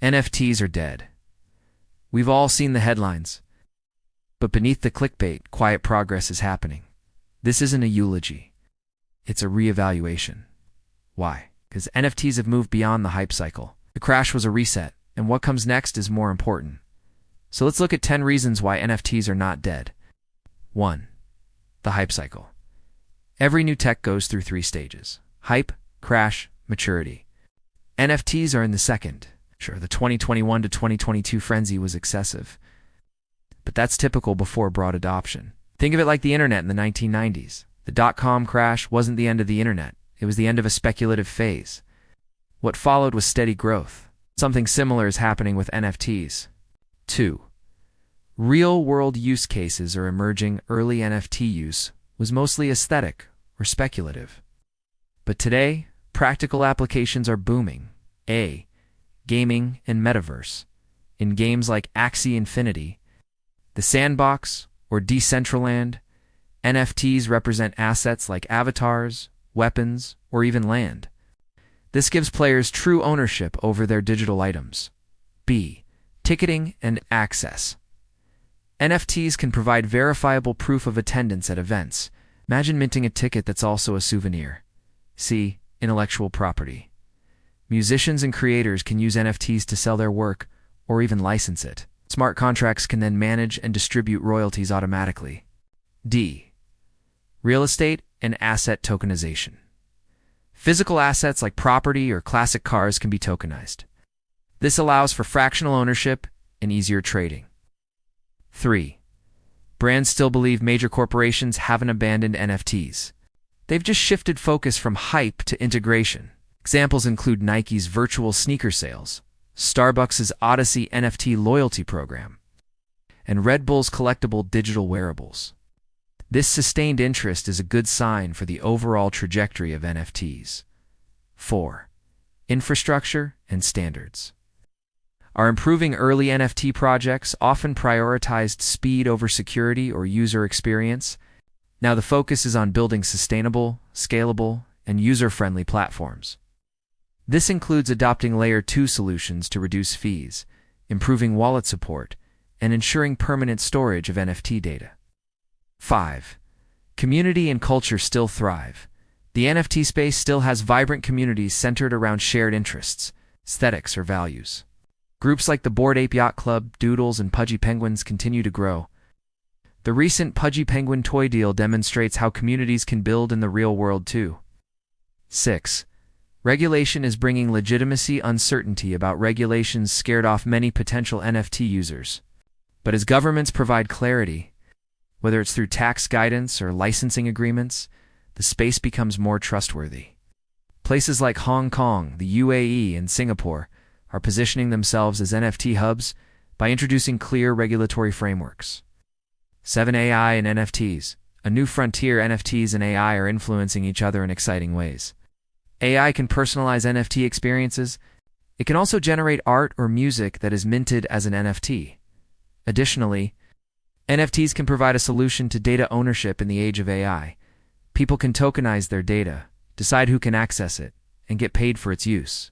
NFTs are dead. We've all seen the headlines. But beneath the clickbait, quiet progress is happening. This isn't a eulogy. It's a reevaluation. Why? Because NFTs have moved beyond the hype cycle. The crash was a reset, and what comes next is more important. So let's look at 10 reasons why NFTs are not dead. 1. The hype cycle. Every new tech goes through 3 stages: hype, crash, maturity. NFTs are in the second. Sure, the 2021 to 2022 frenzy was excessive, but that's typical before broad adoption. Think of it like the internet in the 1990s. The dot-com crash wasn't the end of the internet. It was the end of a speculative phase. What followed was steady growth. Something similar is happening with NFTs. 2. Real-world use cases are emerging. Early NFT use was mostly aesthetic or speculative. But today, practical applications are booming. A. Gaming and metaverse. In games like Axie Infinity, The Sandbox, or Decentraland, NFTs represent assets like avatars, weapons, or even land. This gives players true ownership over their digital items. B. Ticketing and access. NFTs can provide verifiable proof of attendance at events. Imagine minting a ticket that's also a souvenir. C. Intellectual property. Musicians and creators can use NFTs to sell their work or even license it. Smart contracts can then manage and distribute royalties automatically. D. Real estate and asset tokenization. Physical assets like property or classic cars can be tokenized. This allows for fractional ownership and easier trading. 3. Brands still believe major corporations haven't abandoned NFTs. They've just shifted focus from hype to integration. Examples include Nike's virtual sneaker sales, Starbucks' Odyssey NFT loyalty program, and Red Bull's collectible digital wearables. This sustained interest is a good sign for the overall trajectory of NFTs. 4. Infrastructure and standards. Our improving early NFT projects often prioritized speed over security or user experience. Now the focus is on building sustainable, scalable, and user-friendly platforms. This includes adopting Layer 2 solutions to reduce fees, improving wallet support, and ensuring permanent storage of NFT data. 5. Community and culture still thrive. The NFT space still has vibrant communities centered around shared interests, aesthetics, or values. Groups like the Bored Ape Yacht Club, Doodles, and Pudgy Penguins continue to grow. The recent Pudgy Penguin toy deal demonstrates how communities can build in the real world too. 6. Regulation is bringing legitimacy. Uncertainty about regulations scared off many potential NFT users. But as governments provide clarity, whether it's through tax guidance or licensing agreements, the space becomes more trustworthy. Places like Hong Kong, the UAE, and Singapore are positioning themselves as NFT hubs by introducing clear regulatory frameworks. 7. AI and NFTs. A new frontier. NFTs and AI are influencing each other in exciting ways. AI can personalize NFT experiences. It can also generate art or music that is minted as an NFT. Additionally, NFTs can provide a solution to data ownership in the age of AI. People can tokenize their data, decide who can access it, and get paid for its use.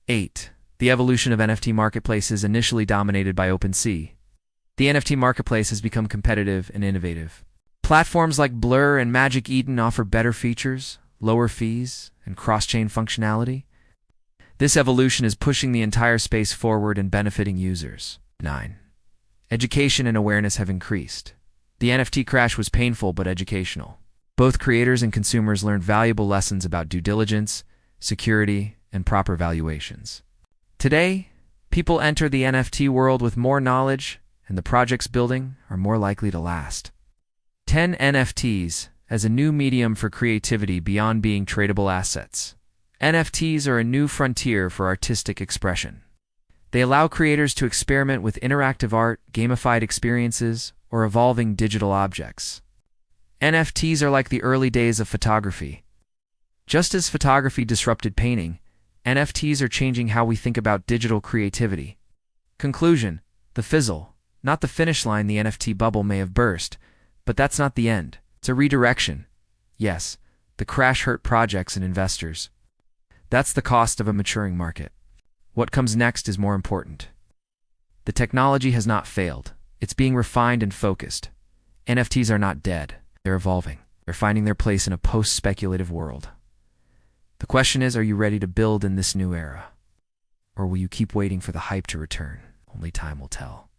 8. The evolution of NFT marketplaces. Initially dominated by OpenSea, the NFT marketplace has become competitive and innovative. Platforms like Blur and Magic Eden offer better features, lower fees, and cross-chain functionality. This evolution is pushing the entire space forward and benefiting users. 9. Education and awareness have increased. The NFT crash was painful but educational. Both creators and consumers learned valuable lessons about due diligence, security, and proper valuations. Today, people enter the NFT world with more knowledge, and the projects building are more likely to last. 10. NFTs as a new medium for creativity beyond being tradable assets. NFTs are a new frontier for artistic expression. They allow creators to experiment with interactive art, gamified experiences, or evolving digital objects. NFTs are like the early days of photography. Just as photography disrupted painting, NFTs are changing how we think about digital creativity. Conclusion: the fizzle, not the finish line. The NFT bubble may have burst, but that's not the end. It's a redirection. Yes, the crash hurt projects and investors. That's the cost of a maturing market. What comes next is more important. The technology has not failed. It's being refined and focused. NFTs are not dead. They're evolving. They're finding their place in a post-speculative world. The question is, are you ready to build in this new era? Or will you keep waiting for the hype to return? Only time will tell.